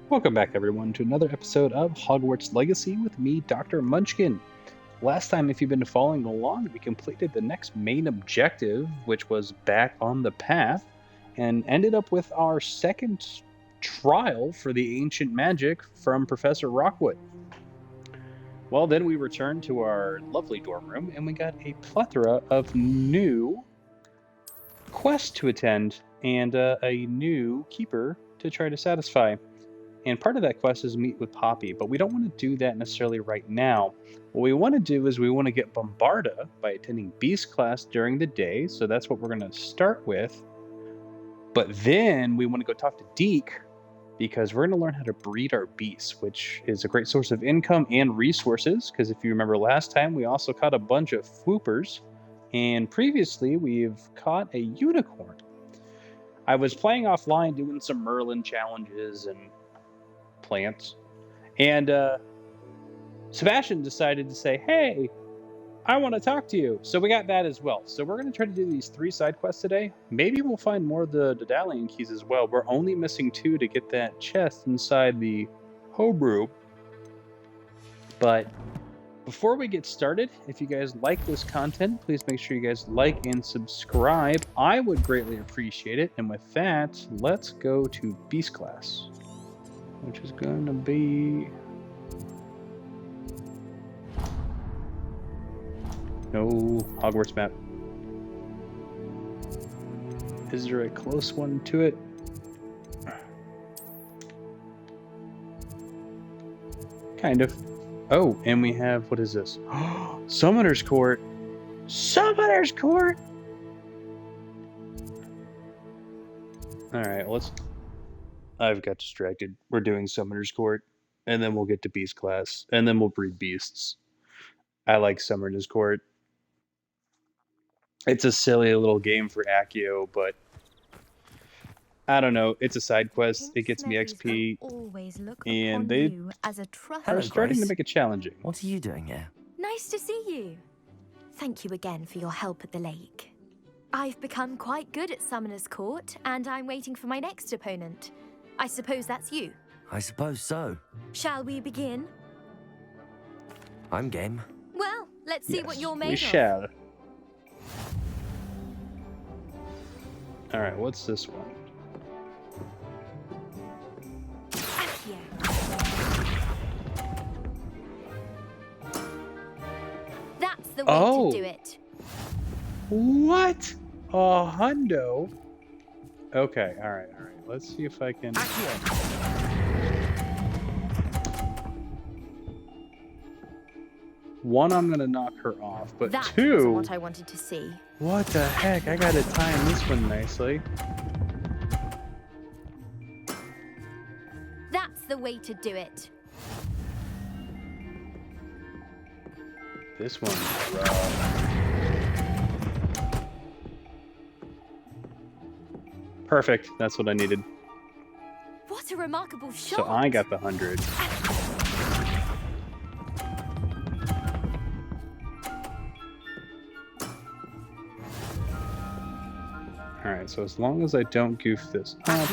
Welcome back, everyone, to another episode of Hogwarts Legacy with me, Dr. Munchkin. Last time, if you've been following along, we completed the next main objective, which was back on the path, and ended up with our second trial for the ancient magic from Professor Rockwood. Well, then we returned to our lovely dorm room, and we got a plethora of new quests to attend, and a new keeper to try to satisfy. And part of that quest is meet with Poppy, but we don't want to do that necessarily right now. What we want to do is we want to get Bombarda by attending Beast class during the day, so that's what we're going to start with. But then we want to go talk to Deek, because we're going to learn how to breed our beasts, which is a great source of income and resources, because if you remember last time, we also caught a bunch of swoopers, and previously we've caught a unicorn. I was playing offline doing some Merlin challenges and plants, and Sebastian decided to say, hey, I want to talk to you. So we got that as well. So we're going to try to do these 3 side quests today. Maybe we'll find more of the Daedalian keys as well. We're only missing 2 to get that chest inside the homebrew. But before we get started, if you guys like this content, please make sure you guys like and subscribe. I would greatly appreciate it. And with that, let's go to Beast class, which is going to be... no Hogwarts map. Is there a close one to it? Kind of. Oh, and we have, what is this? Summoner's Court! Summoner's Court! Alright, let's... I've got distracted. We're doing Summoner's Court, and then we'll get to Beast class, and then we'll breed beasts. I like Summoner's Court. It's a silly little game for Accio, but I don't know. It's a side quest. It gets me XP, and they are starting to make it challenging. What are you doing here? Nice to see you. Thank you again for your help at the lake. I've become quite good at Summoner's Court, and I'm waiting for my next opponent. I suppose that's you. I suppose so. Shall we begin? I'm game. Well, let's see what you're made we of. Shall. Alright, what's this one? Accio. That's the way to do it. What? A hundo? Okay, alright. Let's see if I can... One, I'm gonna knock her off, but that 2... wasn't what I wanted to see. What the heck? I gotta time this one nicely. That's the way to do it. This one's rough. Perfect. That's what I needed. What a remarkable shot. So I got the 100. Alright, so as long as I don't goof this up...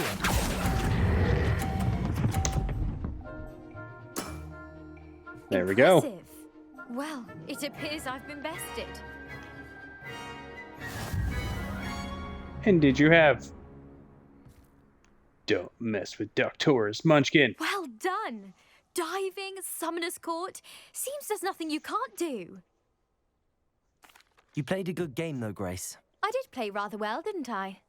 There we go. Well, it appears I've been bested. And did you have... Don't mess with Doctor's Munchkin. Well done. Diving, Summoner's Court. Seems there's nothing you can't do. You played a good game though, Grace. I did play rather well, didn't I?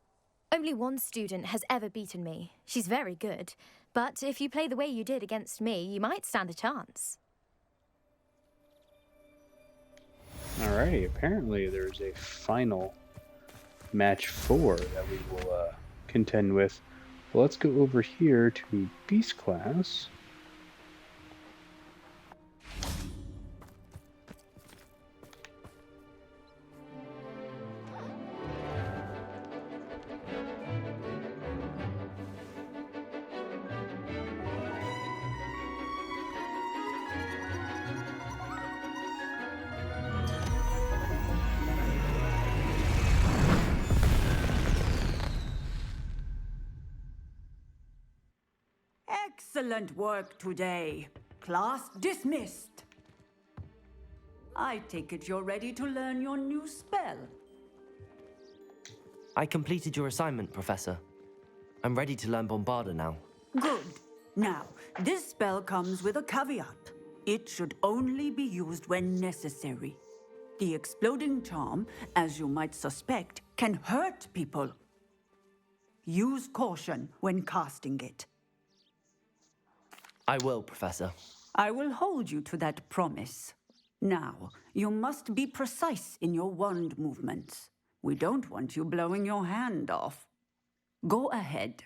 Only one student has ever beaten me. She's very good. But if you play the way you did against me, you might stand a chance. Alrighty, apparently there's a final match 4 that we will contend with. Well, let's go over here to Beast class. Excellent work today. Class dismissed. I take it you're ready to learn your new spell. I completed your assignment, Professor. I'm ready to learn Bombarda now. Good. Now, this spell comes with a caveat. It should only be used when necessary. The exploding charm, as you might suspect, can hurt people. Use caution when casting it. I will, Professor. I will hold you to that promise. Now, you must be precise in your wand movements. We don't want you blowing your hand off. Go ahead.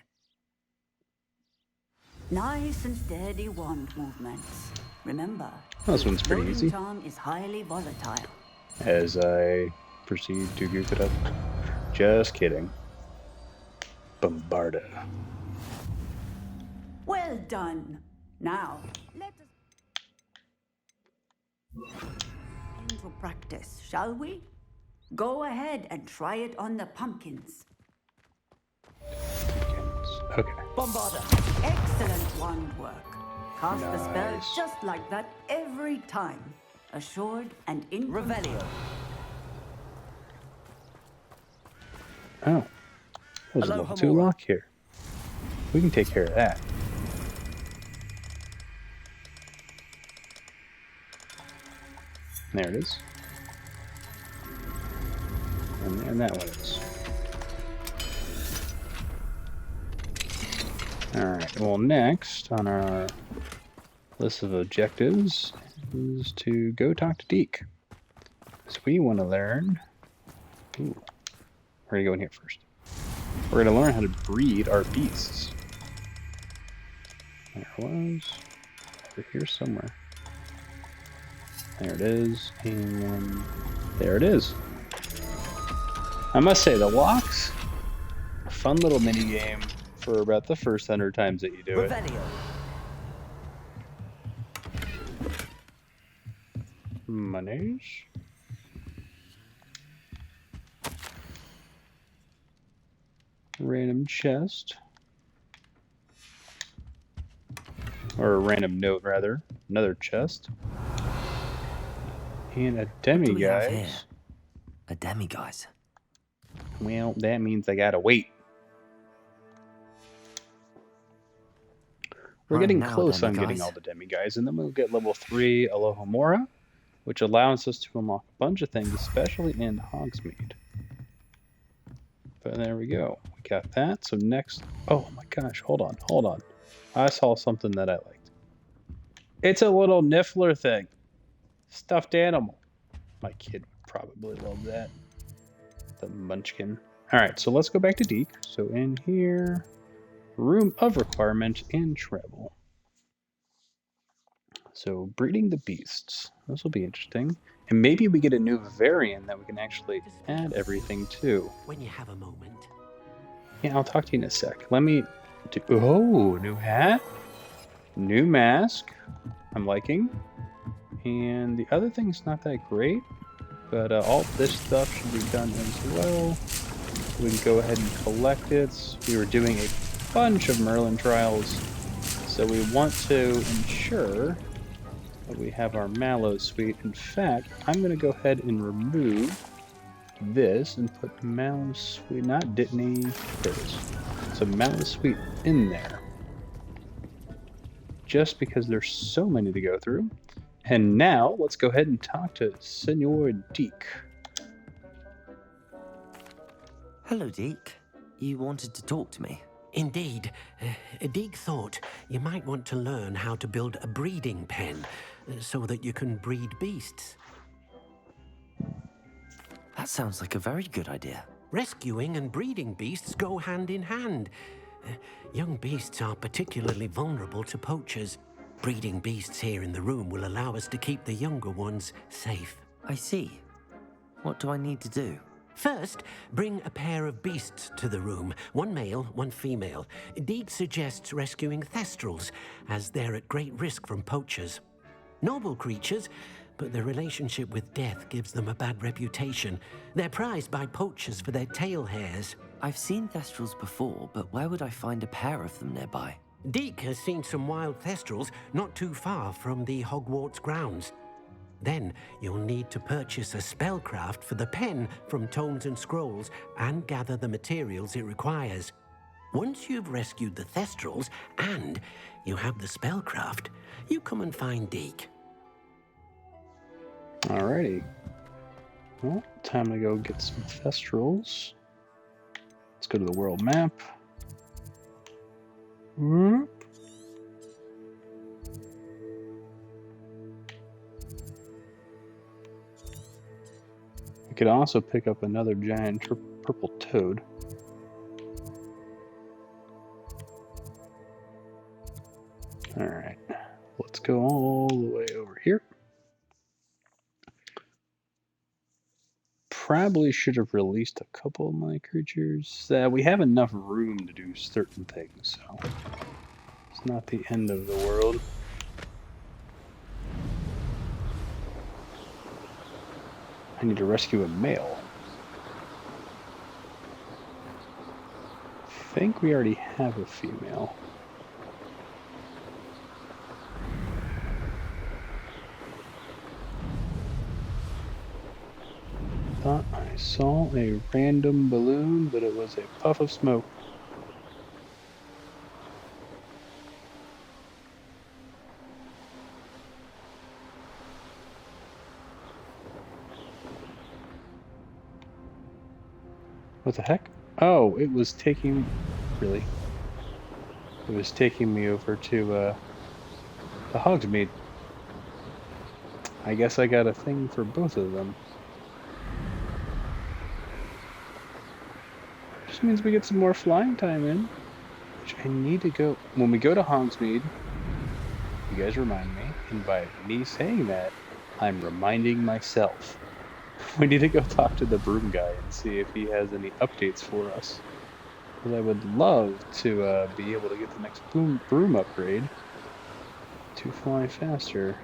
Nice and steady wand movements. Remember, This one's pretty exploding easy. charm is highly volatile. As I proceed to goof it up. Just kidding. Bombarda. Well done. Now, let us into practice, shall we? Go ahead and try it on the pumpkins. Okay. Bombarda! Excellent wand work. Cast the spell Nice. just like that every time. Assured and in Revelio. Oh. There's a level 2 Alohomora. lock here. We can take care of that. There it is. And that one is. Alright, well next on our list of objectives is to go talk to Deek. So we want to learn... Ooh. We're going to go in here first. We're going to learn how to breed our beasts. There it was. Over here somewhere. There it is. And there it is. I must say, the locks, a fun little mini game for about the first 100 times that you do it. Revelio. Manage. Random chest. Or a random note, rather. Another chest. And a What do we have here? demiguise. A demiguise. Well, that means I gotta wait. We're Right getting now, close on demiguise. getting all the demiguise, and then we'll get level 3 Alohomora, which allows us to unlock a bunch of things, especially in Hogsmeade. But there we go. We got that. So next... Oh my gosh, hold on. I saw something that I liked. It's a little Niffler thing. Stuffed animal. My kid would probably love that. The munchkin. Alright, so let's go back to Deek. So in here... Room of requirement and travel. So breeding the beasts. This will be interesting. And maybe we get a new Vivarium that we can actually add everything to. When you have a moment. Yeah, I'll talk to you in a sec. Let me do... Oh, new hat. New mask. I'm liking. And the other thing's not that great. But all this stuff should be done as well. We can go ahead and collect it. We were doing a bunch of Merlin trials. So we want to ensure that we have our Mallow Suite. In fact, I'm going to go ahead and remove this and put Mallow Suite, not Ditney, there it is. So Mallow Suite in there. Just because there's so many to go through. And now, let's go ahead and talk to Senor Deek. Hello, Deek. You wanted to talk to me? Indeed. Deek thought you might want to learn how to build a breeding pen so that you can breed beasts. That sounds like a very good idea. Rescuing and breeding beasts go hand in hand. Young beasts are particularly vulnerable to poachers. Breeding beasts here in the room will allow us to keep the younger ones safe. I see. What do I need to do? First, bring a pair of beasts to the room. One male, one female. Deek suggests rescuing Thestrals, as they're at great risk from poachers. Noble creatures, but their relationship with death gives them a bad reputation. They're prized by poachers for their tail hairs. I've seen Thestrals before, but where would I find a pair of them nearby? Deek has seen some wild Thestrals not too far from the Hogwarts grounds. Then you'll need to purchase a spellcraft for the pen from Tomes and Scrolls and gather the materials it requires. Once you've rescued the Thestrals and you have the spellcraft, you come and find Deek. Alrighty. Well, time to go get some Thestrals. Let's go to the world map. Whoop. We could also pick up another giant purple toad. Alright, let's go all the way over here. Probably should have released a couple of my creatures. We have enough room to do certain things, so it's not the end of the world. I need to rescue a male. I think we already have a female. Thought I saw a random balloon, but it was a puff of smoke. What the heck? Oh, it was taking... Really? It was taking me over to, the Hogsmeade. I guess I got a thing for both of them. Just means we get some more flying time in. Which I need to go... When we go to Hogsmeade, you guys remind me, and by me saying that, I'm reminding myself. We need to go talk to the broom guy and see if he has any updates for us. Because I would love to be able to get the next broom upgrade to fly faster.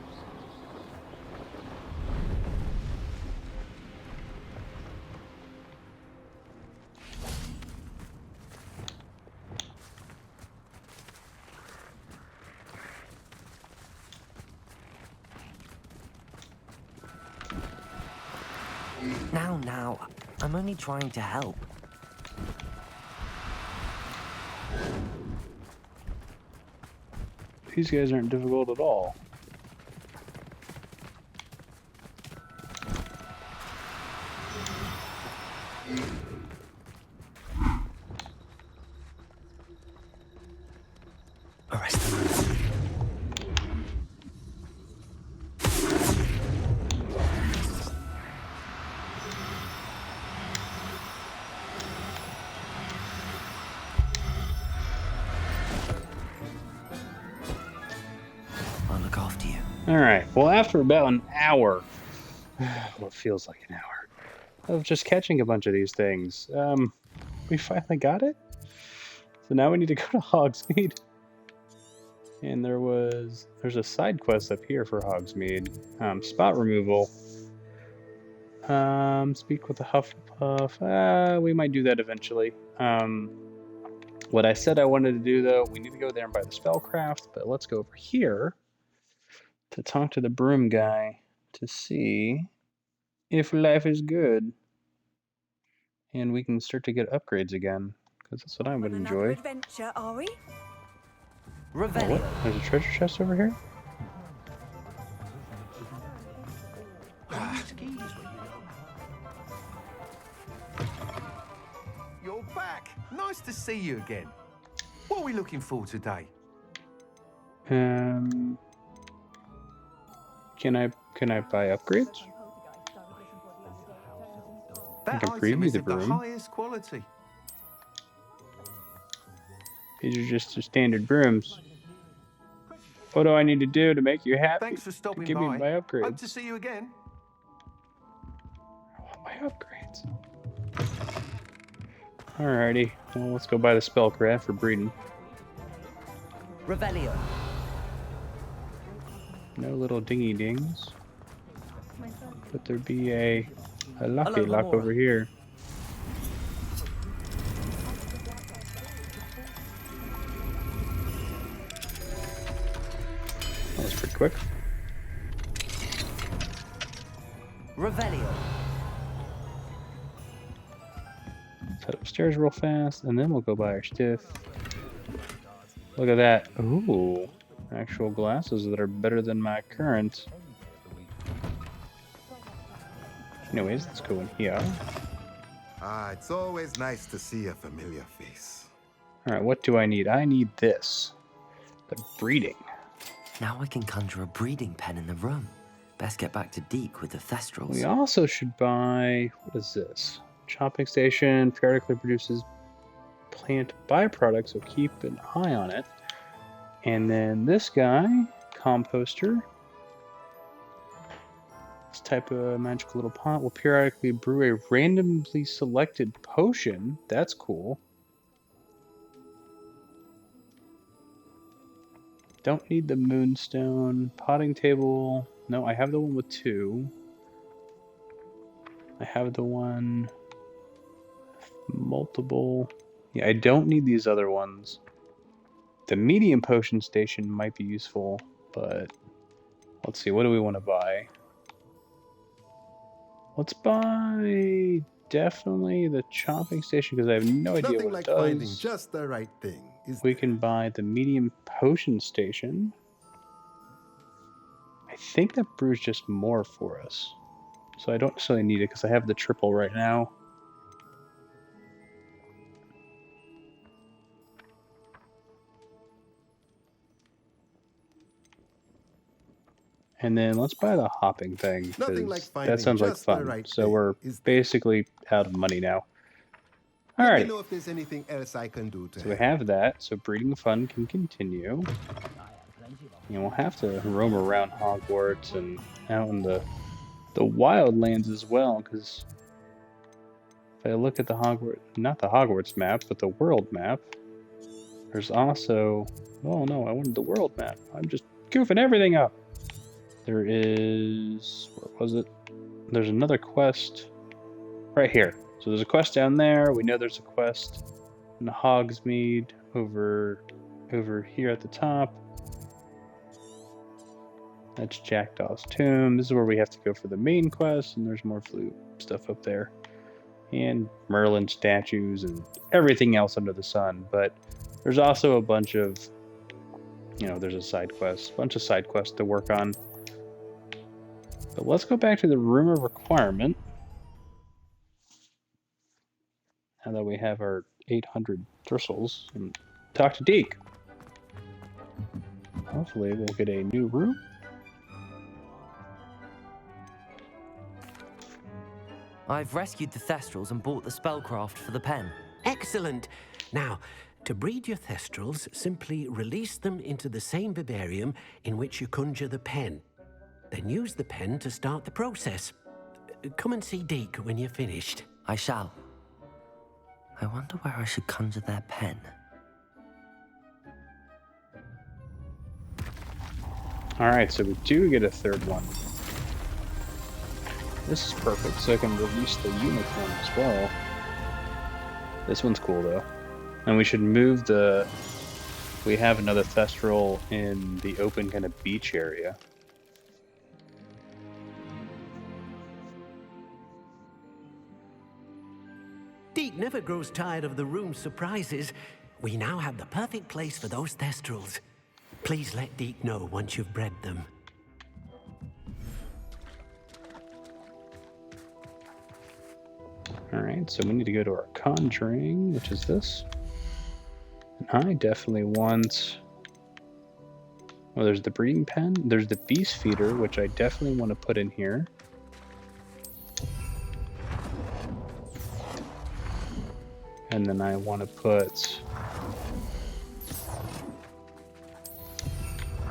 Now, I'm only trying to help. These guys aren't difficult at all. Arrest them. Alright, well after about an hour, what feels like an hour, of just catching a bunch of these things, we finally got it. So now we need to go to Hogsmeade. And there's a side quest up here for Hogsmeade. Spot removal. Speak with the Hufflepuff. We might do that eventually. What I said I wanted to do though, we need to go there and buy the spellcraft, but let's go over here to talk to the broom guy to see if life is good and we can start to get upgrades again, because that's what I would enjoy. Adventure, are we? Oh, what? There's a treasure chest over here? You're back! Nice to see you again. What are we looking for today? Can I buy upgrades? That can item preview is the of the broom. highest quality. These are just the standard brooms. What do I need to do to make you happy? Thanks for stopping Give me by. my upgrades. Hope to see you again. I want my upgrades. Alrighty, well let's go buy the spellcraft for breeding. Revelio. No little dingy dings. But there'd be a lucky Hello, lock Gamora. over here. quick. Revelio. Let's head upstairs real fast, and then we'll go buy our stuff. Look at that. Ooh, actual glasses that are better than my current. Anyways, let's go in here. Ah, it's always nice to see a familiar face. Alright, what do I need? I need this. The breeding. Now I can conjure a breeding pen in the room. Best get back to Deek with the Thestrals. We also should buy... What is this? Chopping station periodically produces plant byproducts, so keep an eye on it. And then this guy, composter. This type of magical little pot will periodically brew a randomly selected potion. That's cool. Don't need the moonstone. Potting table. No, I have the one with 2. I have the one... multiple. Yeah, I don't need these other ones. The medium potion station might be useful, but... Let's see, what do we want to buy? Let's buy... definitely the chopping station, because I have no idea Nothing what like it does. finding just the right thing. We can buy the medium potion station. I think that brews just more for us. So I don't necessarily need it because I have the triple right now. And then let's buy the hopping thing, Nothing like because finding that sounds like just the fun. right So thing, we're is there? basically out of money now. Let me Alright, know if there's anything else I can do to so we help. have that. So breeding fun can continue. And we'll have to roam around Hogwarts and out in the wildlands as well, because if I look at the Hogwarts, not the Hogwarts map, but the world map, there's also, oh no, I wanted the world map. I'm just goofing everything up. There is, where was it? There's another quest right here. So there's a quest down there. We know there's a quest in Hogsmeade over here at the top. That's Jackdaw's tomb. This is where we have to go for the main quest, and there's more flute stuff up there. And Merlin statues and everything else under the sun. But there's also a bunch of, there's a side quest, bunch of side quests to work on. But let's go back to the room of requirement. Now that we have our 800 Threstrals, and talk to Deek. Hopefully we'll get a new room. I've rescued the Thestrals and bought the spellcraft for the pen. Excellent. Now, to breed your Thestrals, simply release them into the same Vivarium in which you conjure the pen. Then use the pen to start the process. Come and see Deek when you're finished. I shall. I wonder where I should conjure their pen. Alright, so we do get a third one. This is perfect, so I can release the unicorn as well. This one's cool though. And we should move the... We have another Thestral in the open kind of beach area. Deek never grows tired of the room's surprises. We now have the perfect place for those Thestrals. Please let Deek know once you've bred them. Alright, so we need to go to our conjuring, which is this. And I definitely want... Well, there's the breeding pen. There's the beast feeder, which I definitely want to put in here. And then I want to put...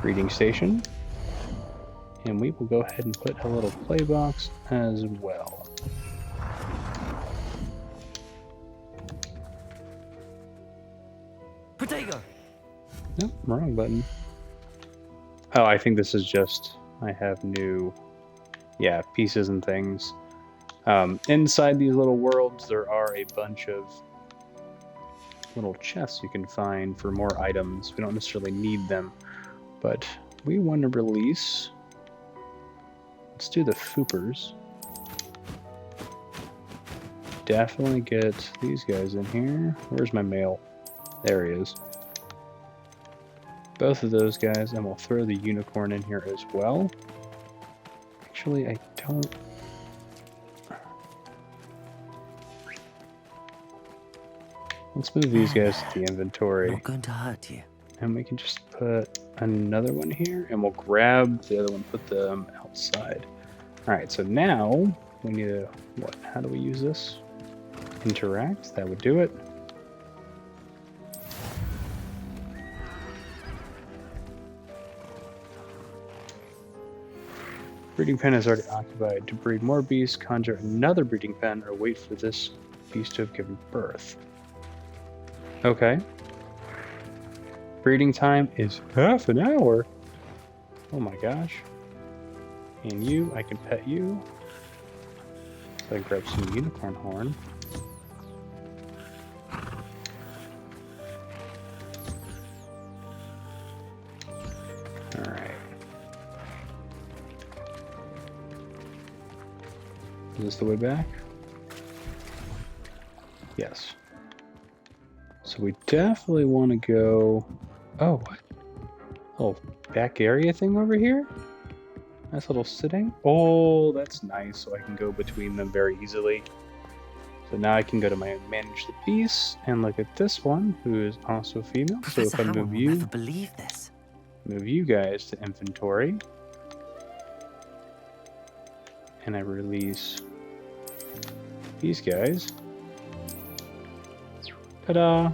breeding station. And we will go ahead and put a little play box as well. Potato! Nope, wrong button. Oh, I think this is just, I have new, pieces and things. Inside these little worlds, there are a bunch of little chests you can find for more items. We don't necessarily need them, but we want to release... Let's do the Foopers. Definitely get these guys in here. Where's my male? There he is. Both of those guys, and we'll throw the unicorn in here as well. Actually, I don't... Let's move these guys to the inventory. Not going to hurt you. And we can just put another one here, and we'll grab the other one, put them outside. Alright, so now we need to... What? How do we use this? Interact? That would do it. Breeding pen is already occupied. To breed more beasts, conjure another breeding pen, or wait for this beast to have given birth. Okay. Breeding time is half an hour. Oh my gosh. And you, I can pet you. So I grab some unicorn horn. Alright. Is this the way back? Yes. So we definitely want to go... Oh, what? Oh, back area thing over here? Nice little sitting. Oh, that's nice. So I can go between them very easily. So now I can go to my manage the beasts and look at this one, who is also female. Professor So if I Howell move will you, never believe this. move you guys to inventory, and I release these guys. Ta-da!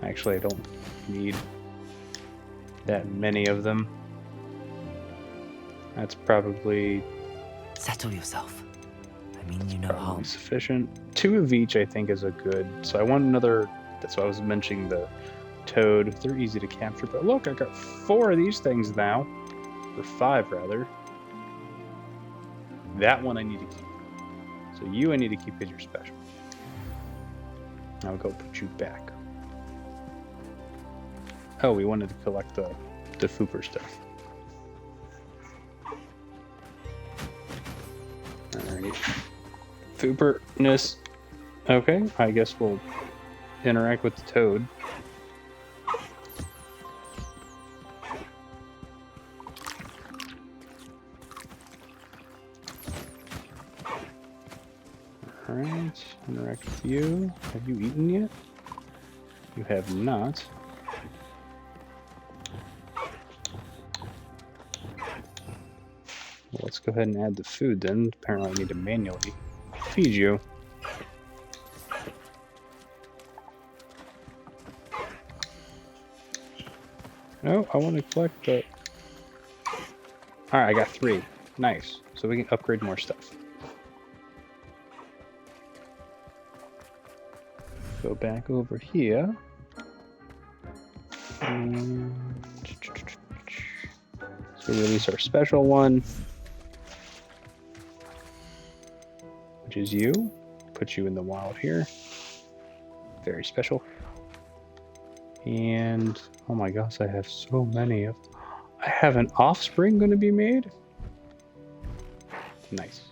Actually, I don't need that many of them. That's probably Settle yourself. I mean, you know probably harm. sufficient. 2 of each, I think, is a good. So I want another. That's why I was mentioning the toad. They're easy to capture. But look, I got 4 of these things now, or 5 rather. That one I need to keep. So you, I need to keep because you're special. I'll go put you back. Oh, we wanted to collect the Fooper stuff. Alrighty. Fooperness. Okay, I guess we'll interact with the toad. Alright, interact with you. Have you eaten yet? You have not. Well, let's go ahead and add the food then. Apparently I need to manually feed you. No, I want to collect the... Alright, I got 3. Nice. So we can upgrade more stuff. Go back over here. And... So we release our special one, which is you. Put you in the wild here. Very special. And oh my gosh, I have so many of. I have an offspring going to be made. Nice.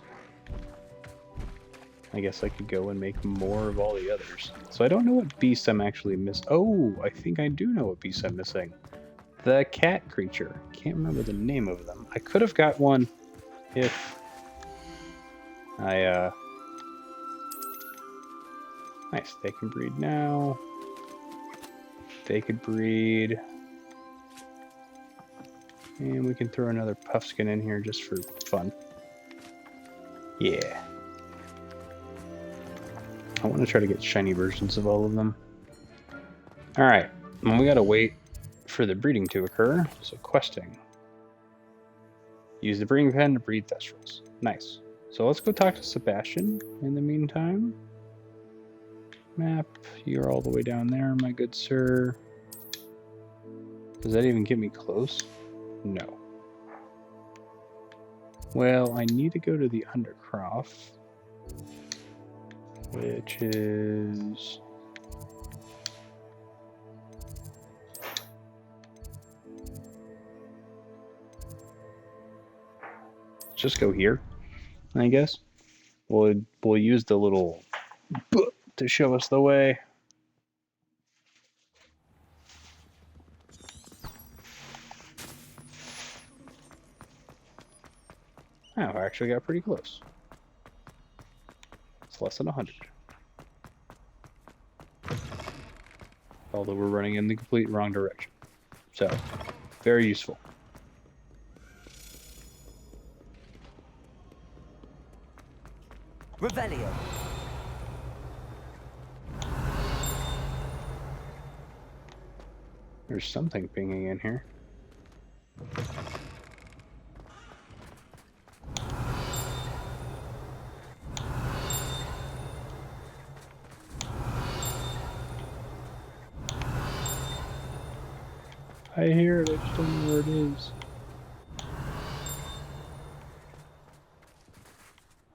I guess I could go and make more of all the others. So I don't know what beast I'm actually missing. Oh, I think I do know what beast I'm missing. The cat creature. Can't remember the name of them. I could have got one if I, Nice, they can breed now. They could breed. And we can throw another puffskin in here just for fun. Yeah. I want to try to get shiny versions of all of them. Alright, well, we gotta wait for the breeding to occur, so questing. Use the breeding pen to breed Thestrals. Nice. So let's go talk to Sebastian in the meantime. Map, you're all the way down there, my good sir. Does that even get me close? No. Well, I need to go to the Undercroft, which is... just go here, I guess. We'll use the little book to show us the way. Oh, I actually got pretty close. It's less than 100. Although we're running in the complete wrong direction. So, very useful. Revelio. There's something pinging in here. I hear it, I just don't know where it is.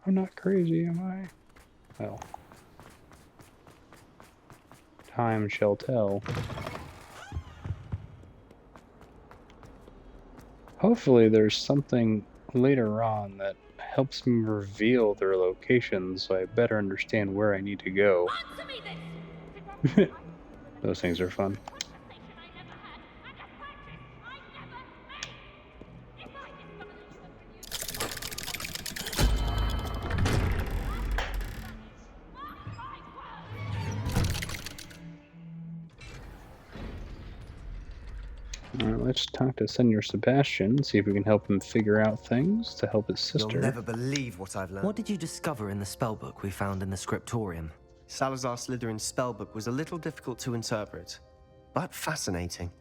I'm not crazy, am I? Well. Time shall tell. Hopefully there's something later on that helps me reveal their locations so I better understand where I need to go. Those things are fun. Alright, let's talk to Senior Sebastian, see if we can help him figure out things to help his sister. You'll never believe what I've learned. What did you discover in the spellbook we found in the scriptorium? Salazar Slytherin's spellbook was a little difficult to interpret, but fascinating.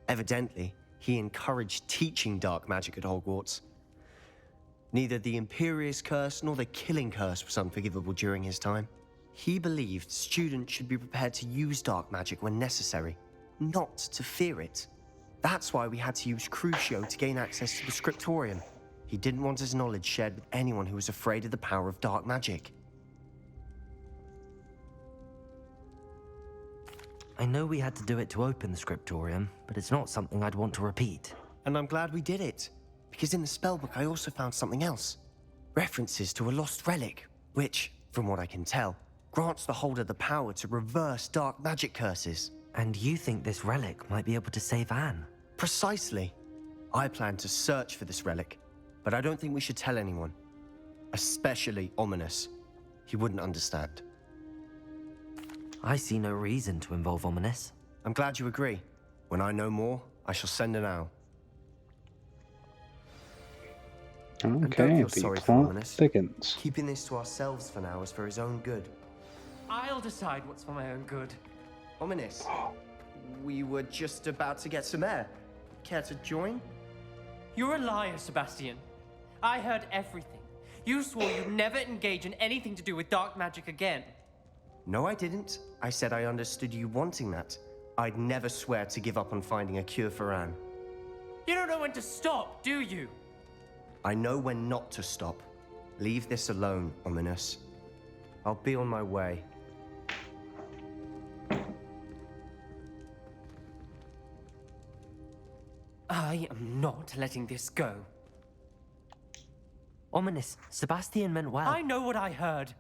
Evidently, he encouraged teaching dark magic at Hogwarts. Neither the Imperious Curse nor the Killing Curse was unforgivable during his time. He believed students should be prepared to use dark magic when necessary, not to fear it. That's why we had to use Crucio to gain access to the scriptorium. He didn't want his knowledge shared with anyone who was afraid of the power of dark magic. I know we had to do it to open the scriptorium, but it's not something I'd want to repeat. And I'm glad we did it, because in the spellbook I also found something else. References to a lost relic, which, from what I can tell, grants the holder the power to reverse dark magic curses. And you think this relic might be able to save Anne? Precisely. I plan to search for this relic, but I don't think we should tell anyone. Especially Ominous. He wouldn't understand. I see no reason to involve Ominous. I'm glad you agree. When I know more, I shall send an owl. Okay, feel the sorry for plot Ominous. thickens. Keeping this to ourselves for now is for his own good. I'll decide what's for my own good. Ominous, we were just about to get some air. Care to join? You're a liar, Sebastian. I heard everything. You swore you'd never engage in anything to do with dark magic again. No, I didn't. I said I understood you wanting that. I'd never swear to give up on finding a cure for Anne. You don't know when to stop, do you? I know when not to stop. Leave this alone, Ominous. I'll be on my way. I am not letting this go. Ominous, Sebastian meant well. I know what I heard.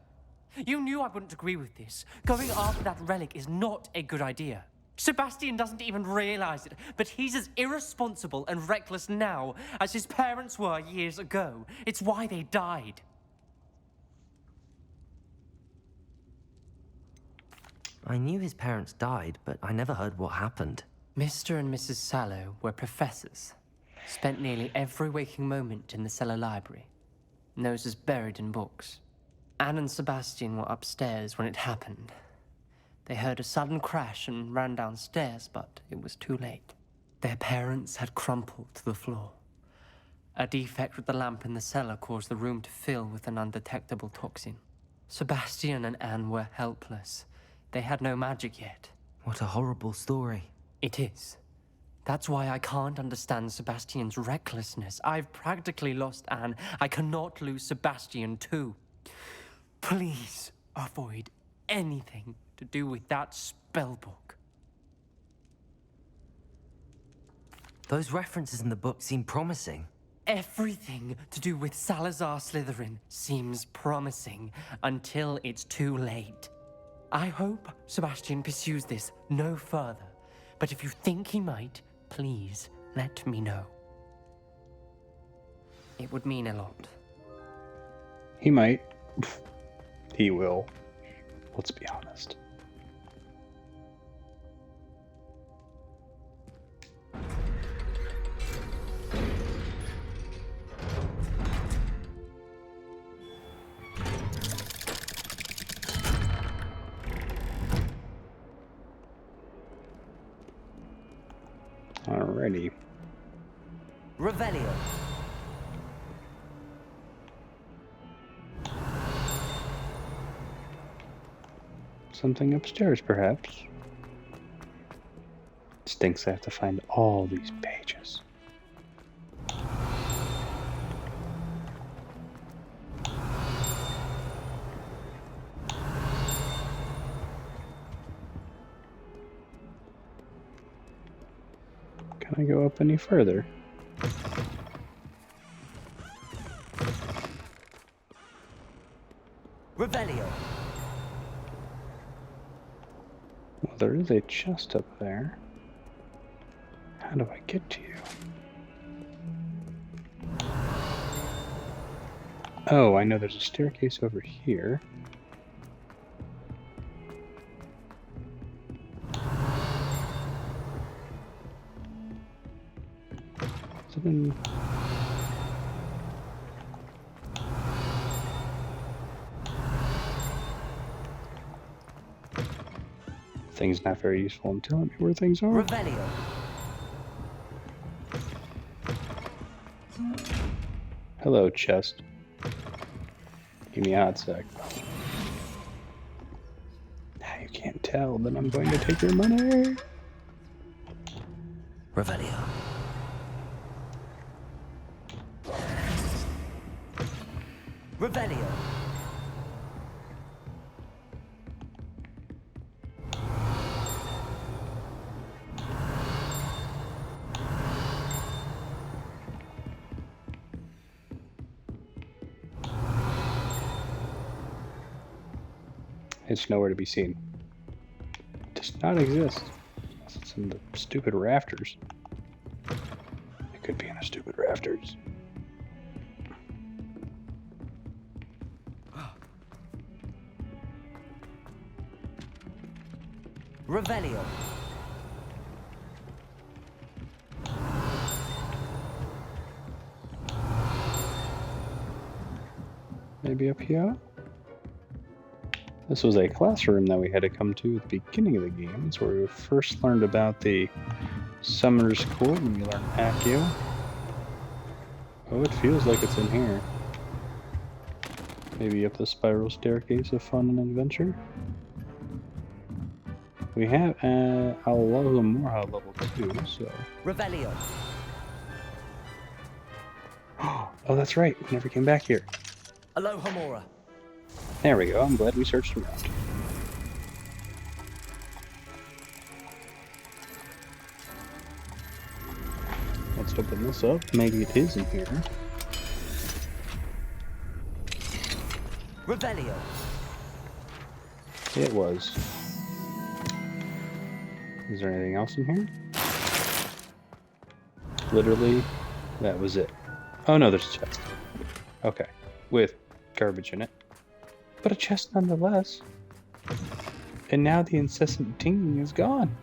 You knew I wouldn't agree with this. Going after that relic is not a good idea. Sebastian doesn't even realize it, but he's as irresponsible and reckless now as his parents were years ago. It's why they died. I knew his parents died, but I never heard what happened. Mr. and Mrs. Sallow were professors. Spent nearly every waking moment in the cellar library. Noses buried in books. Anne and Sebastian were upstairs when it happened. They heard a sudden crash and ran downstairs, but it was too late. Their parents had crumpled to the floor. A defect with the lamp in the cellar caused the room to fill with an undetectable toxin. Sebastian and Anne were helpless. They had no magic yet. What a horrible story. It is. That's why I can't understand Sebastian's recklessness. I've practically lost Anne. I cannot lose Sebastian too. Please avoid anything to do with that spellbook. Those references in the book seem promising. Everything to do with Salazar Slytherin seems promising until it's too late. I hope Sebastian pursues this no further, but if you think he might, please let me know. It would mean a lot. He might. He will. Let's be honest. Alrighty. Revelio. Something upstairs, perhaps. Stinks I have to find all these pages. Can I go up any further? Revelio. Well, there is a chest up there. How do I get to you? Oh, I know there's a staircase over here. Something... Things not very useful in telling me where things are. Revelio. Hello, chest. Give me a hot sec. Now you can't tell that I'm going to take your money. Revelio. Revelio. It's nowhere to be seen. It does not exist. Unless it's in the stupid rafters. It could be in the stupid rafters. Revelio. Maybe up here? This was a classroom that we had to come to at the beginning of the game. It's where we first learned about the Summoner's Court when we learned Accio. Oh, it feels like it's in here. Maybe up the spiral staircase of fun and adventure. We have Alohomora level 2, so... Revelio. Oh, that's right. We never came back here. Alohomora. There we go. I'm glad we searched around. Let's open this up. Maybe it is in here. Revelio. It was. Is there anything else in here? Literally, that was it. Oh no, there's a chest. Okay. With garbage in it. But a chest nonetheless. And now the incessant dinging is gone.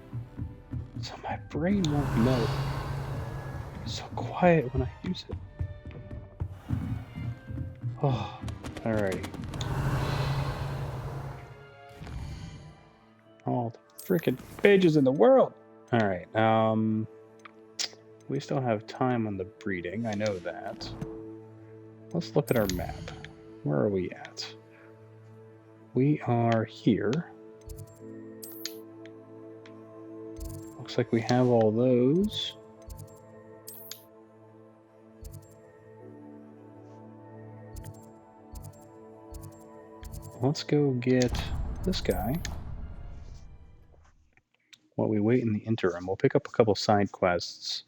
So my brain won't melt. It's so quiet when I use it. Oh, alrighty. All the freaking pages in the world! Alright, we still have time on the breeding, I know that. Let's look at our map. Where are we at? We are here. Looks like we have all those. Let's go get this guy. While we wait in the interim, we'll pick up a couple side quests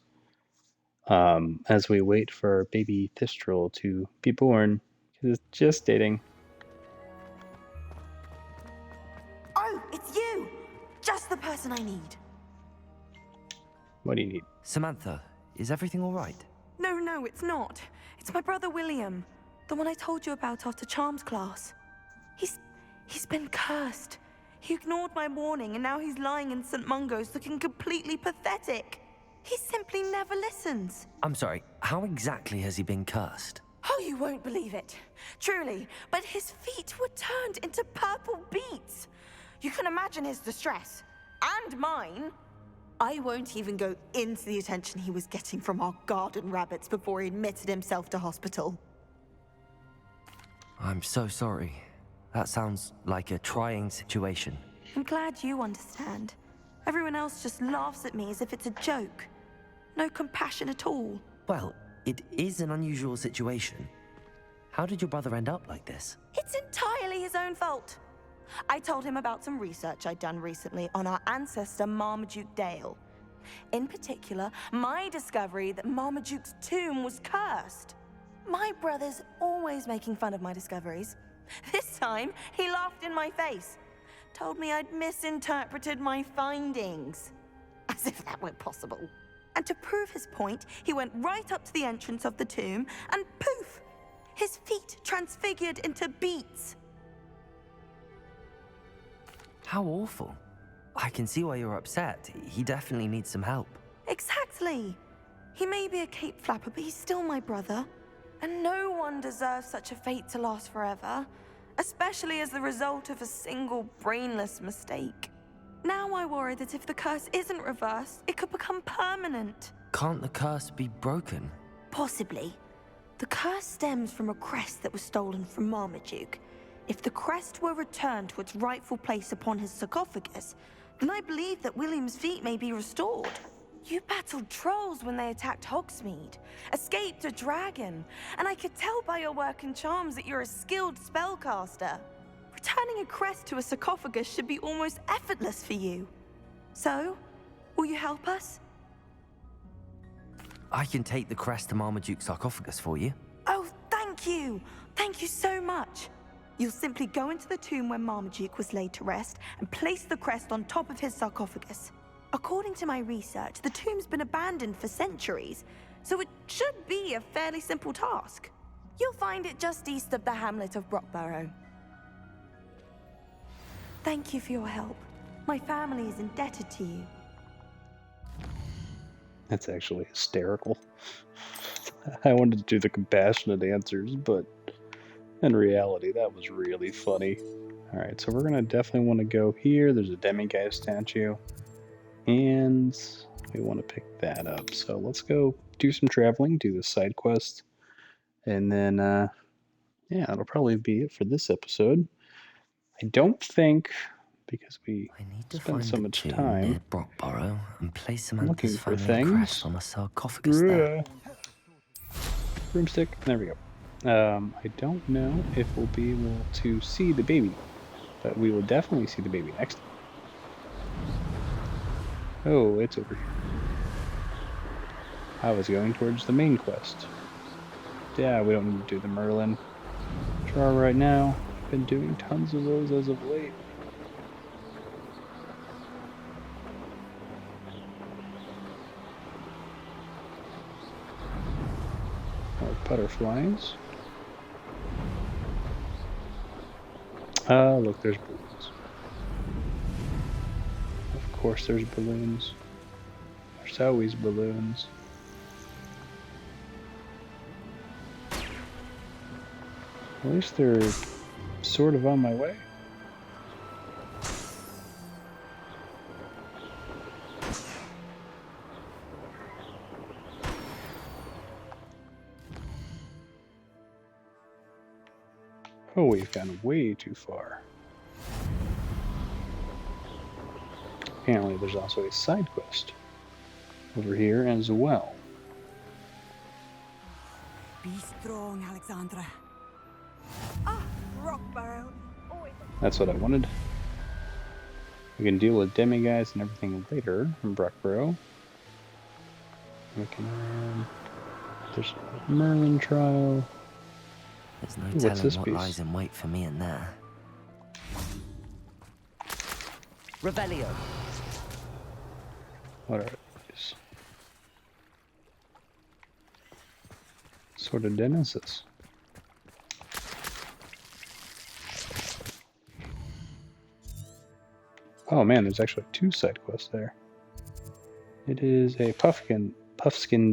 as we wait for baby Thestral to be born. It's just dating. Oh, it's you! Just the person I need. What do you need? Samantha, is everything all right? No, it's not. It's my brother William. The one I told you about after Charms class. He's been cursed. He ignored my warning and now he's lying in St. Mungo's looking completely pathetic. He simply never listens. I'm sorry, how exactly has he been cursed? Oh, you won't believe it. Truly, but his feet were turned into purple beets. You can imagine his distress. And mine. I won't even go into the attention he was getting from our garden rabbits before he admitted himself to hospital. I'm so sorry. That sounds like a trying situation. I'm glad you understand. Everyone else just laughs at me as if it's a joke. No compassion at all. Well, it is an unusual situation. How did your brother end up like this? It's entirely his own fault. I told him about some research I'd done recently on our ancestor Marmaduke Dale. In particular, my discovery that Marmaduke's tomb was cursed. My brother's always making fun of my discoveries. This time, he laughed in my face. Told me I'd misinterpreted my findings. As if that weren't possible. And to prove his point, he went right up to the entrance of the tomb and poof! His feet transfigured into beets. How awful. I can see why you're upset. He definitely needs some help. Exactly. He may be a cape flapper, but he's still my brother. And no one deserves such a fate to last forever, especially as the result of a single brainless mistake. Now I worry that if the curse isn't reversed, it could become permanent. Can't the curse be broken? Possibly. The curse stems from a crest that was stolen from Marmaduke. If the crest were returned to its rightful place upon his sarcophagus, then I believe that William's feet may be restored. You battled trolls when they attacked Hogsmeade, escaped a dragon, and I could tell by your work in charms that you're a skilled spellcaster. Returning a crest to a sarcophagus should be almost effortless for you. So, will you help us? I can take the crest to Marmaduke's sarcophagus for you. Oh, thank you! Thank you so much! You'll simply go into the tomb where Marmaduke was laid to rest and place the crest on top of his sarcophagus. According to my research, the tomb's been abandoned for centuries, so it should be a fairly simple task. You'll find it just east of the hamlet of Brockborough. Thank you for your help. My family is indebted to you. That's actually hysterical. I wanted to do the compassionate answers, but in reality, that was really funny. Alright, so we're going to definitely want to go here. There's a demiguise statue. And we want to pick that up. So let's go do some traveling, do the side quest. And then, yeah, that'll probably be it for this episode. I don't think, because we spent so much time near Brockborough and place Samantha's looking for family things. crest on the sarcophagus there. Broomstick, there we go. I don't know if we'll be able to see the baby, but we will definitely see the baby next time. Oh, it's over here. I was going towards the main quest. Yeah, we don't need to do the Merlin. Try right now. Been doing tons of those as of late. More butterflies. Ah, look, there's balloons. Of course there's balloons. There's always balloons. At least they're sort of on my way. Oh, we've gone way too far. Apparently there's also a side quest over here as well. Be strong, Alexandra. Ah, Rockborough. That's what I wanted. We can deal with demiguise and everything later from Brockborough. We can there's a Merlin trial. There's no What's telling this what piece? lies in wait for me in there. Revelio. What are these? Sort of den is this? Oh man, there's actually 2 side quests there. It is a puffskin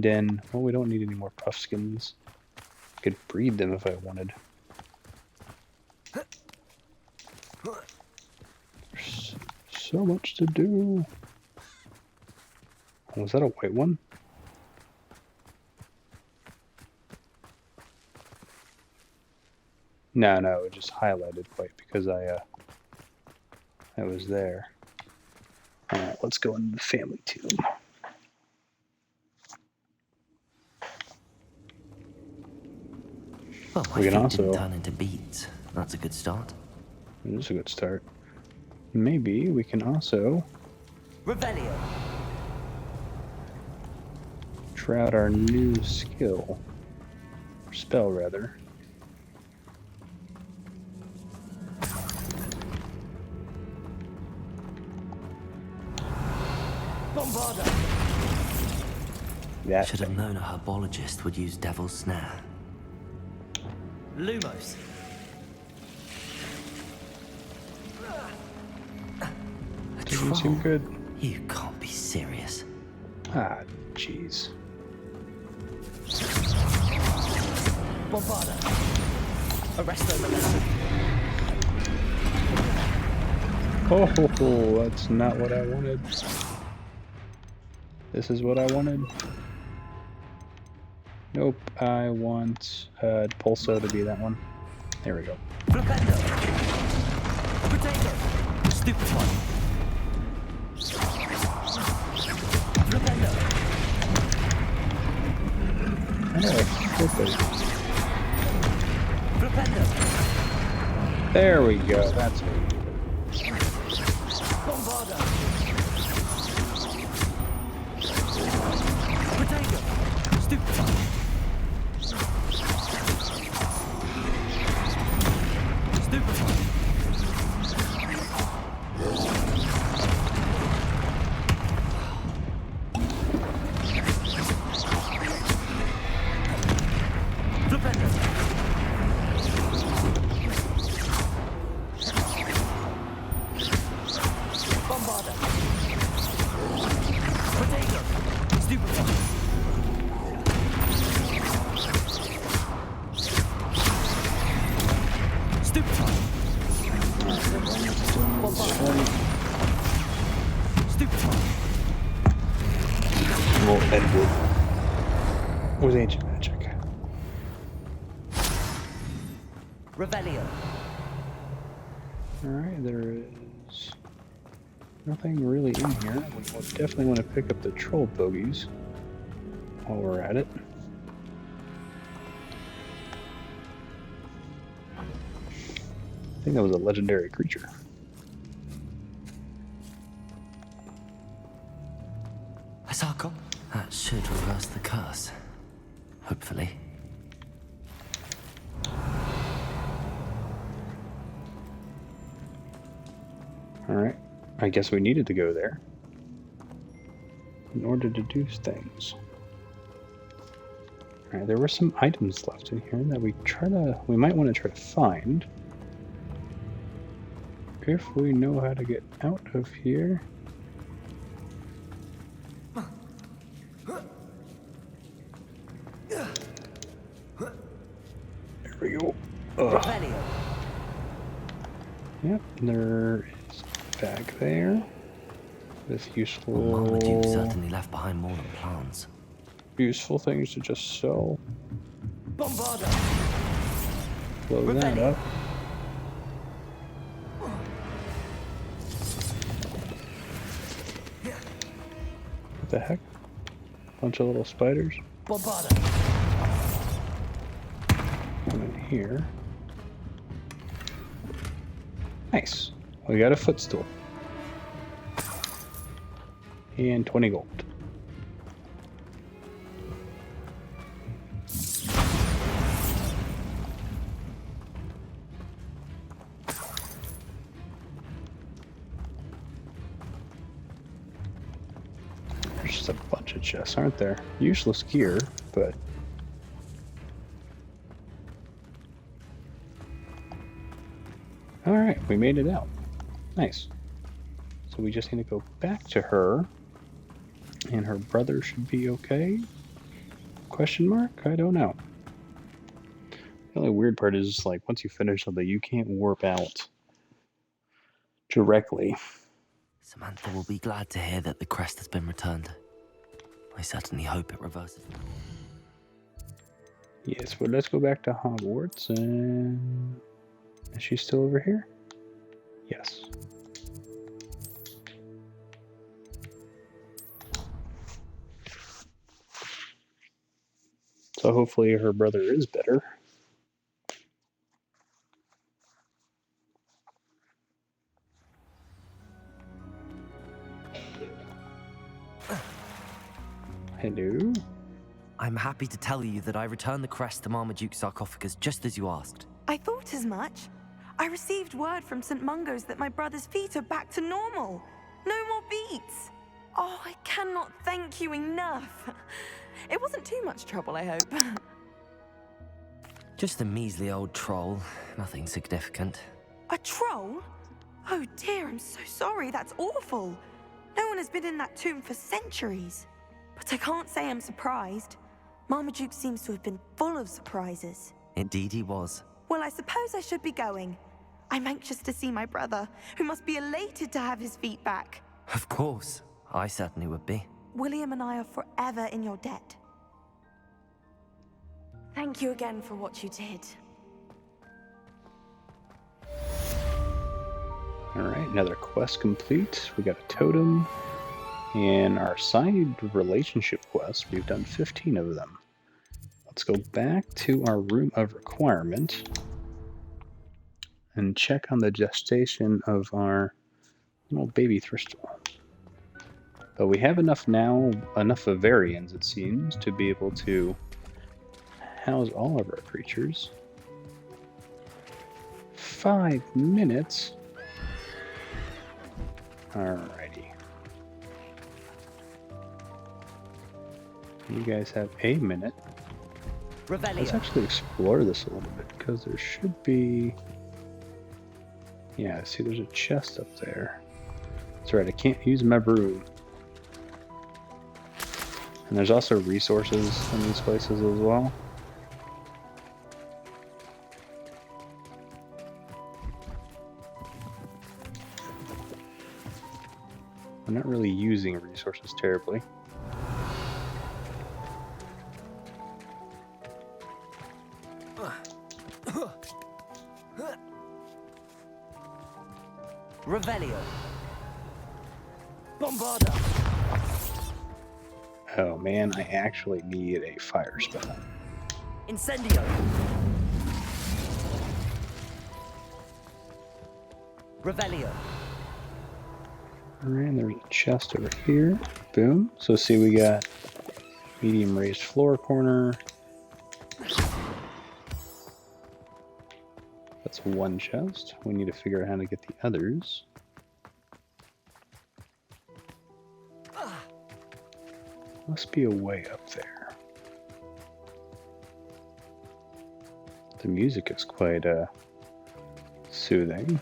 den. Well, we don't need any more puffskins. I could breed them if I wanted. There's so much to do. Was that a white one? No, it just highlighted white because I was there. Alright, let's go into the family tomb. Well, my We can feet also- didn't turn into beads. That's a good start. This is a good start. Maybe we can also Revelio. try out our new skill. Or spell, rather. Bombarda. That Should have thing. known a herbologist would use Devil's Snare. Lumos. A Doesn't seem troll? good. You can't be serious. Ah, jeez. Bombarda. Arresto Melissa. Oh, that's not what I wanted. This is what I wanted. Nope, I want Pulso to be that one. There we go. Flipendo. Potato. Stupefy. Flipendo. Flipendo. There we go, that's it. Bombarda. Potato. Stupefy. We'll end it with ancient magic. Revelio. Alright, there is nothing really in here. We will definitely want to pick up the troll bogies while we're at it. I think that was a legendary creature. A circle? That should reverse the curse. Hopefully. Alright, I guess we needed to go there in order to do things. Alright, there were some items left in here that we might want to try to find. If we know how to get out of here. There we go. Ugh. Revelio. Yep, there is back there with Marmaduke useful certainly left behind more than plants. things to just sell. Bombarda. Blow that up. What the heck? Bunch of little spiders. Bombarda. Come in here. Nice. We got a footstool. And 20 gold. just a bunch of chests, aren't there? Useless gear, but... Alright, we made it out. Nice. So we just need to go back to her. And her brother should be okay? Question mark? I don't know. The only weird part is, like, once you finish something, you can't warp out directly. Samantha will be glad to hear that the crest has been returned. I certainly hope it reverses. Yes, well, let's go back to Hogwarts, and... Is she still over here? Yes. So hopefully her brother is better. Hello? I'm happy to tell you that I returned the crest to Marmaduke's sarcophagus just as you asked. I thought as much. I received word from St. Mungo's that my brother's feet are back to normal. No more beats. Oh, I cannot thank you enough. It wasn't too much trouble, I hope. Just a measly old troll. Nothing significant. A troll? Oh dear, I'm so sorry. That's awful. No one has been in that tomb for centuries. But I can't say I'm surprised. Marmaduke seems to have been full of surprises. Indeed he was. Well, I suppose I should be going. I'm anxious to see my brother, who must be elated to have his feet back. Of course. I certainly would be. William and I are forever in your debt. Thank you again for what you did. Alright, another quest complete. We got a totem. And our side relationship quests, we've done 15 of them. Let's go back to our room of requirement and check on the gestation of our little baby Threstral. But we have enough now, enough Vivariums, it seems, to be able to house all of our creatures. 5 minutes. Alrighty. You guys have a minute. Let's actually explore this a little bit, because there should be... Yeah, see, there's a chest up there. That's right, I can't use my broom. And there's also resources in these places as well. I'm not really using resources terribly. Revelio. Bombarda. Oh man, I actually need a fire spell. Incendio. Revelio. Alright, there's a chest over here. Boom. So see, we got medium raised floor corner. That's one chest. We need to figure out how to get the others. Must be a way up there. The music is quite soothing.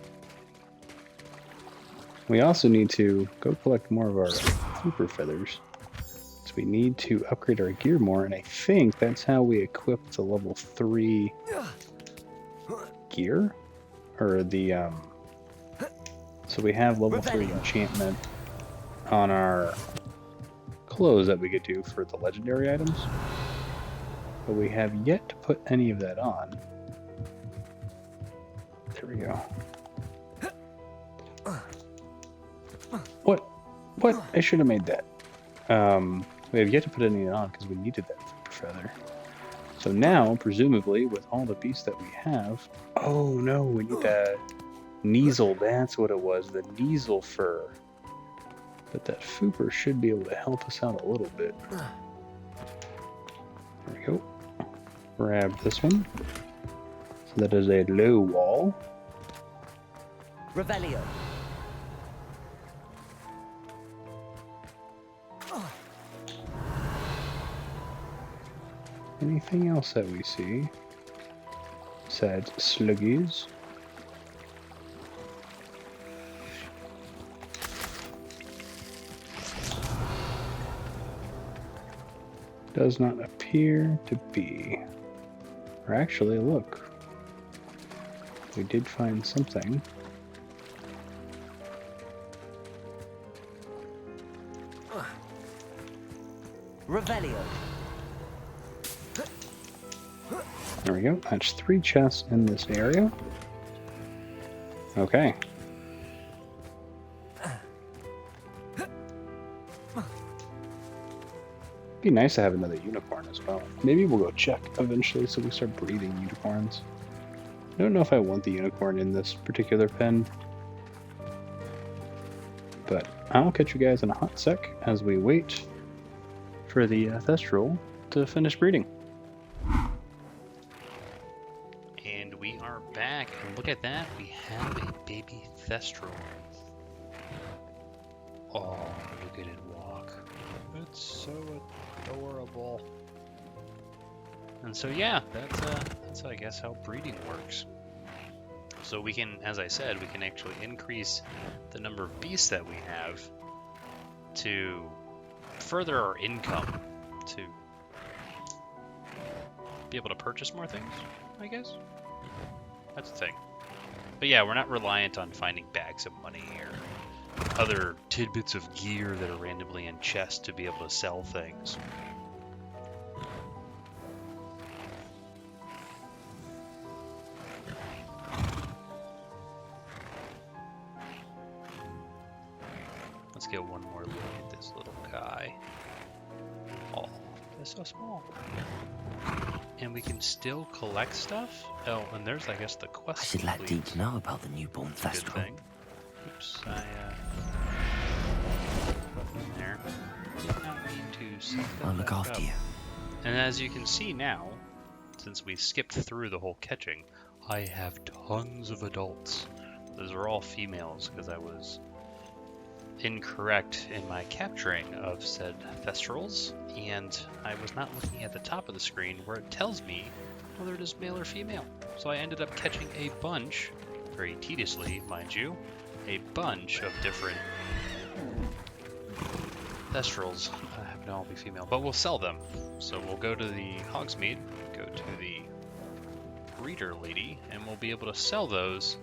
We also need to go collect more of our super feathers. So we need to upgrade our gear more, and I think that's how we equip the level 3 gear? Or the, So we have level 3 enchantment on our clothes that we could do for the legendary items. But we have yet to put any of that on. There we go. What? I should have made that. We have yet to put any on because we needed that feather. So now, presumably, with all the beasts that we have... Oh no, we need that Kneasel, that's what it was, the Kneasel fur. But that Fooper should be able to help us out a little bit. There we go. Grab this one. So that is a low wall. Revelio. Anything else that we see? Said sluggies. Does not appear to be. Or actually, look. We did find something. Revelio. There we go. That's 3 chests in this area. Okay. Be nice to have another unicorn as well. Maybe we'll go check eventually so we start breeding unicorns. I don't know if I want the unicorn in this particular pen. But I'll catch you guys in a hot sec as we wait for the Thestral to finish breeding. And we are back, and look at that, we have a baby Thestral. Oh, look at it walk. It's so adorable. And so yeah, that's I guess how breeding works. So we can, as I said, we can actually increase the number of beasts that we have to further our income, to be able to purchase more things, I guess. That's the thing. But yeah, we're not reliant on finding bags of money or other tidbits of gear that are randomly in chests to be able to sell things. Let's get one more look at this little guy. Oh, that's so small. And we can still collect stuff? Oh, and there's, I guess, the quest. I should let Deek know about the newborn Thestral. Oops, I put in there. Did not mean to set that I'll look after you. And as you can see now, since we skipped through the whole catching, I have tons of adults. Those are all females because I was incorrect in my capturing of said Thestrals, and I was not looking at the top of the screen where it tells me whether it is male or female. So I ended up catching a bunch, very tediously, mind you, a bunch of different Thestrals. I happen to all be female, but we'll sell them. So we'll go to the Hogsmeade, go to the breeder lady, and we'll be able to sell those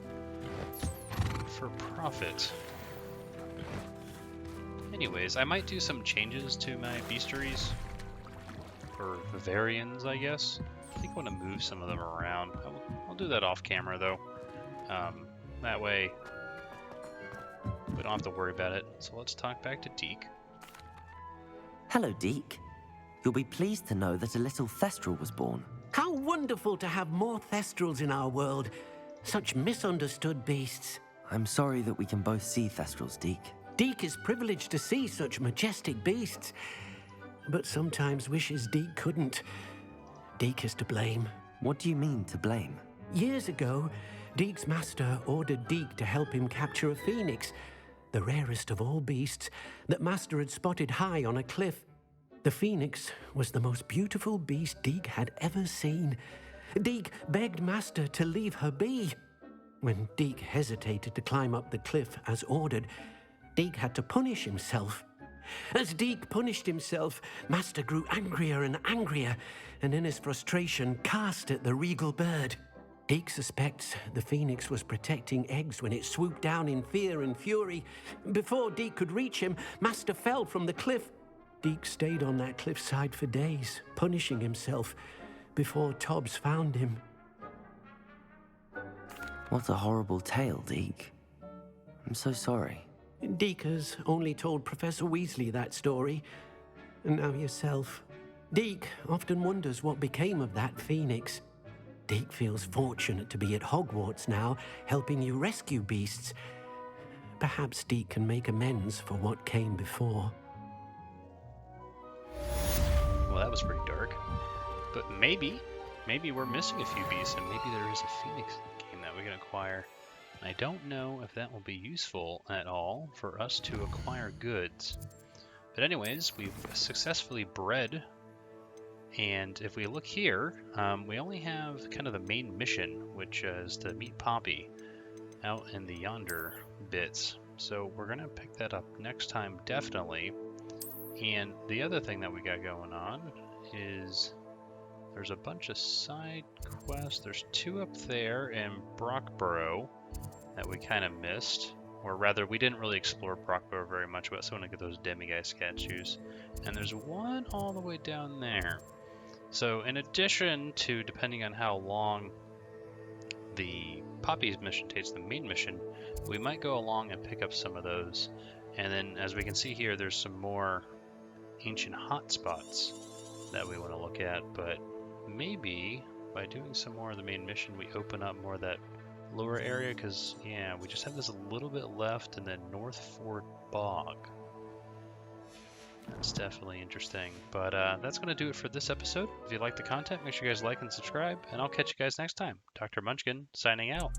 for profit. Anyways, I might do some changes to my beasteries, or Vivariums, I guess. I think I want to move some of them around. I'll do that off camera, though. That way, we don't have to worry about it. So let's talk back to Deek. Hello, Deek. You'll be pleased to know that a little Thestral was born. How wonderful to have more Thestrals in our world. Such misunderstood beasts. I'm sorry that we can both see Thestrals, Deek. Deek is privileged to see such majestic beasts, but sometimes wishes Deek couldn't. Deek is to blame. What do you mean, to blame? Years ago, Deek's master ordered Deek to help him capture a phoenix, the rarest of all beasts that master had spotted high on a cliff. The phoenix was the most beautiful beast Deek had ever seen. Deek begged master to leave her be. When Deek hesitated to climb up the cliff as ordered, Deek had to punish himself. As Deek punished himself, master grew angrier and angrier, and in his frustration cast at the regal bird. Deek suspects the phoenix was protecting eggs when it swooped down in fear and fury. Before Deek could reach him, master fell from the cliff. Deek stayed on that cliffside for days, punishing himself, before Tobbs found him. What a horrible tale, Deek. I'm so sorry. Deek has only told Professor Weasley that story, and now yourself. Deek often wonders what became of that phoenix. Deek feels fortunate to be at Hogwarts now, helping you rescue beasts. Perhaps Deek can make amends for what came before. Well, that was pretty dark. But maybe we're missing a few beasts, and maybe there is a phoenix in the game that we can acquire. I don't know if that will be useful at all for us to acquire goods. But anyways, we've successfully bred And if we look here, we only have kind of the main mission, which is to meet Poppy out in the yonder bits. So we're going to pick that up next time, definitely. And the other thing that we got going on is there's a bunch of side quests. There's 2 up there in Brockborough that we kind of missed. Or rather, we didn't really explore Brockborough very much, but I still want to get those demiguise statues. And there's 1 all the way down there. So in addition to, depending on how long the Poppy's mission takes the main mission, we might go along and pick up some of those. And then as we can see here, there's some more ancient hotspots that we want to look at, but maybe by doing some more of the main mission, we open up more of that lower area, because yeah, we just have this a little bit left, and then North Ford Bog. That's definitely interesting. But that's going to do it for this episode. If you like the content, make sure you guys like and subscribe, and I'll catch you guys next time. Dr. Munchkin signing out.